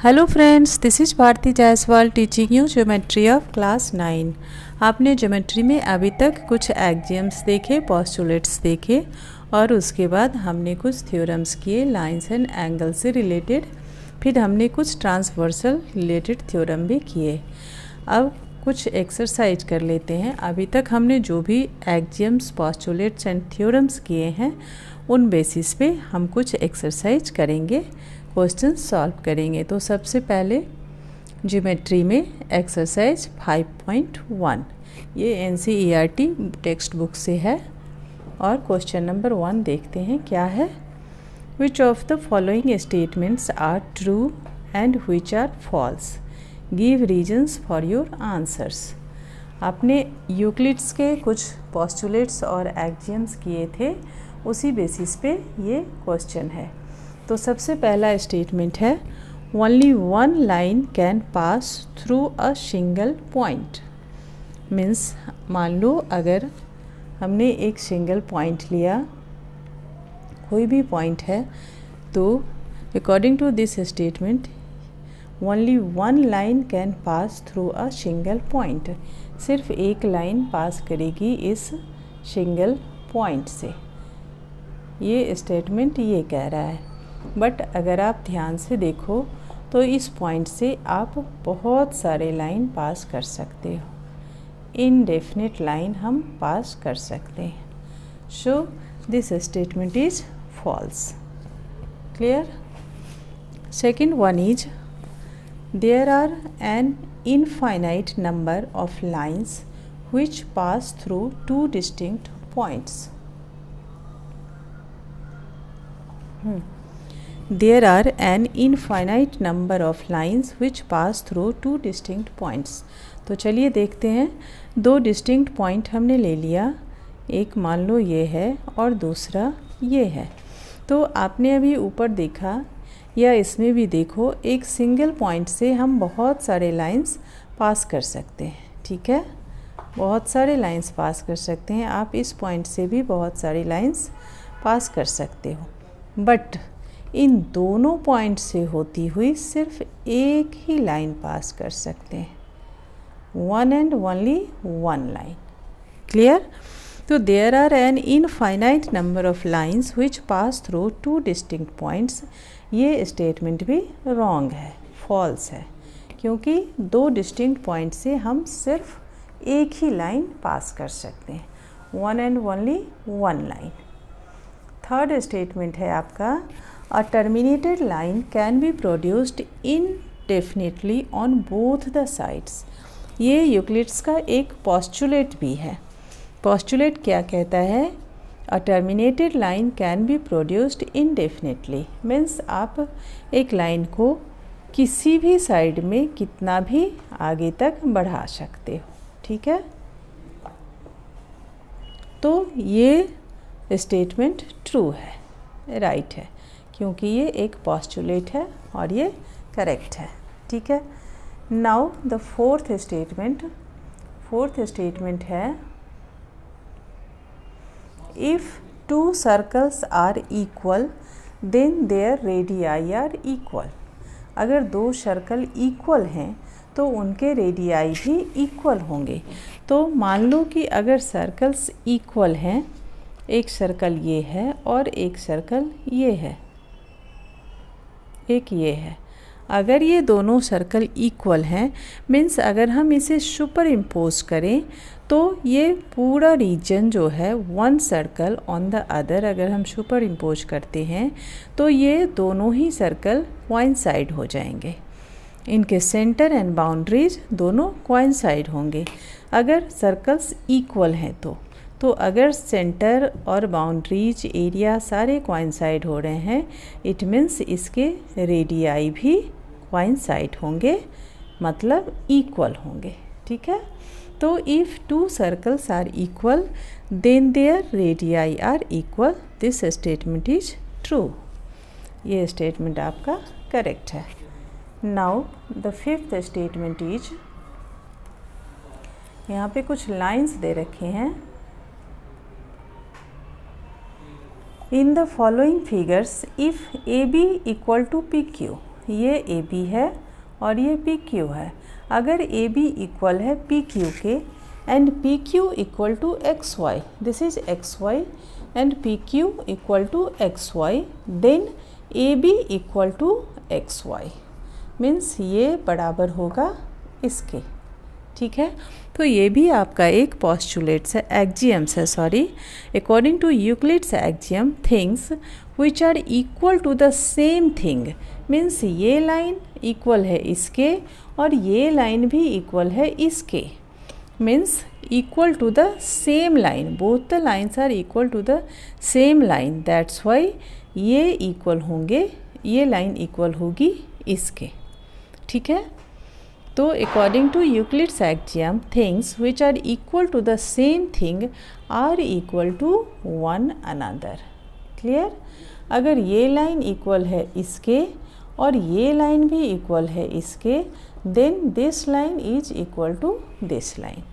Hello friends, this is Bharti Jaiswal teaching you geometry of class 9। आपने geometry में अभी तक कुछ एक्सियम्स देखे, पोस्टुलेट्स देखे और उसके बाद हमने कुछ थ्योरम्स किए लाइंस एंड एंगल से रिलेटेड। फिर हमने कुछ ट्रांसवर्सल रिलेटेड थ्योरम भी किए। अब कुछ एक्सरसाइज कर लेते हैं। अभी तक हमने जो भी एक्सियम्स, पोस्टुलेट्स एंड थ्योरम्स किए हैं उन बेसिस पे हम कुछ एक्सरसाइज करेंगे, क्वेश्चन सॉल्व करेंगे। तो सबसे पहले ज्योमेट्री में एक्सरसाइज 5.1 ये NCERT टेक्स्ट बुक से है और क्वेश्चन नंबर 1 देखते हैं क्या है। Which of the following statements are true and which are false, give reasons for your answers. आपने यूक्लिड्स के कुछ पोस्टुलेट्स और एक्सियम्स किए थे, उसी बेसिस पे ये क्वेश्चन है। तो सबसे पहला स्टेटमेंट है only one line can pass through a single point. Means मान लो अगर हमने एक सिंगल पॉइंट लिया, कोई भी पॉइंट है, तो according to this statement only one line can pass through a single point. सिर्फ एक लाइन पास करेगी इस सिंगल पॉइंट से, ये स्टेटमेंट ये कह रहा है। बट अगर आप ध्यान से देखो तो इस पॉइंट से आप बहुत सारे लाइन पास कर सकते हो, इनडेफिनिट लाइन हम पास कर सकते हैं। So this statement is false. Clear. Second one is there are an infinite number of lines which pass through two distinct points. There are an infinite number of lines which pass through two distinct points. तो चलिए देखते हैं। दो distinct point हमने ले लिया, एक मान लो ये है और दूसरा ये है। तो आपने अभी ऊपर देखा या इसमें भी देखो, एक सिंगल पॉइंट से हम बहुत सारे लाइंस पास कर सकते हैं। ठीक है, बहुत सारे लाइंस पास कर सकते हैं। आप इस पॉइंट से भी बहुत सारी लाइंस पास कर सकते हो, बट इन दोनों पॉइंट से होती हुई सिर्फ एक ही लाइन पास कर सकते हैं, one and only one line. Clear. तो there are an infinite number of lines which pass through two distinct points. ये स्टेटमेंट भी रॉन्ग है, फॉल्स है, क्योंकि दो डिस्टिंक्ट पॉइंट से हम सिर्फ एक ही लाइन पास कर सकते हैं, one and only one line. Third statement है आपका a terminated line can be produced indefinitely on both the sides. ये यूक्लिड्स का एक पोस्टुलेट भी है। पोस्टुलेट क्या कहता है? A terminated line can be produced indefinitely. Means आप एक लाइन को किसी भी साइड में कितना भी आगे तक बढ़ा सकते हो। ठीक है, तो ये स्टेटमेंट ट्रू है, राइट है, क्योंकि ये एक पोस्टुलेट है और ये करेक्ट है। ठीक है। नाउ द फोर्थ स्टेटमेंट है if two circles are equal then their radii are equal. अगर दो सर्कल इक्वल हैं तो उनके रेडियाई भी इक्वल होंगे। तो मान लो कि अगर सर्कल्स इक्वल हैं, एक सर्कल ये है और एक सर्कल ये है, एक ये है। अगर ये दोनों सर्कल इक्वल हैं, मीन्स अगर हम इसे सुपर इम्पोज करें तो ये पूरा रीजन जो है one circle on the other, अगर हम सुपर इम्पोज करते हैं तो ये दोनों ही सर्कल कोइंसाइड हो जाएंगे। इनके सेंटर एंड बाउंड्रीज दोनों कोइंसाइड होंगे अगर सर्कल्स इक्वल हैं तो अगर सेंटर और बाउंड्रीज, एरिया सारे कोइंसाइड हो रहे हैं, इट मीन्स इसके रेडियाई भी कोइंसाइड होंगे, मतलब इक्वल होंगे। ठीक है। तो if two circles are equal then their radii are equal, this statement is true. ये स्टेटमेंट आपका करेक्ट है। Now the fifth statement is, यहाँ पे कुछ लाइंस दे रखे हैं। In the following figures if A B equal to P Q, ये ए बी है और ये पी क्यू है। अगर ए बी इक्वल है पी क्यू के and P Q equal to X Y, this is X Y and P Q equal to X Y, then A B equal to X Y, means ये बराबर होगा इसके। ठीक है, तो ये भी आपका एक पॉस्टुलेट्स है, एक्जियम्स है sorry. According to Euclid's axiom, things which are equal to the same thing, means ये लाइन इक्वल है इसके और ये लाइन भी इक्वल है इसके, means equal to the same line, both the lines are equal to the same line, that's why ये equal होंगे, ये लाइन इक्वल होगी इसके। ठीक है, तो according to Euclid's axiom, things which are equal to the same thing are equal to one another. Clear? अगर ये लाइन इक्वल है इसके और ये लाइन भी इक्वल है इसके, then this line is equal to this line.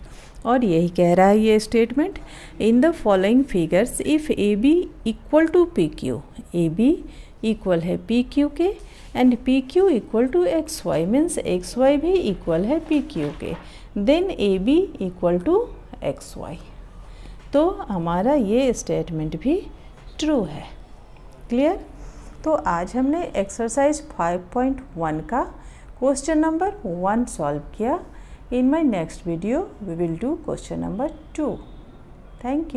और यही कह रहा है ये statement, in the following figures if A B equal to P Q, A B equal है पी क्यू के and P Q equal to X Y, means X Y भी equal है पी क्यू के, then A B equal to X Y. तो हमारा ये statement भी true है। क्लियर? तो आज हमने एक्सरसाइज 5.1 का क्वेश्चन नंबर 1 सॉल्व किया। In my next video we will do question number 2। Thank you.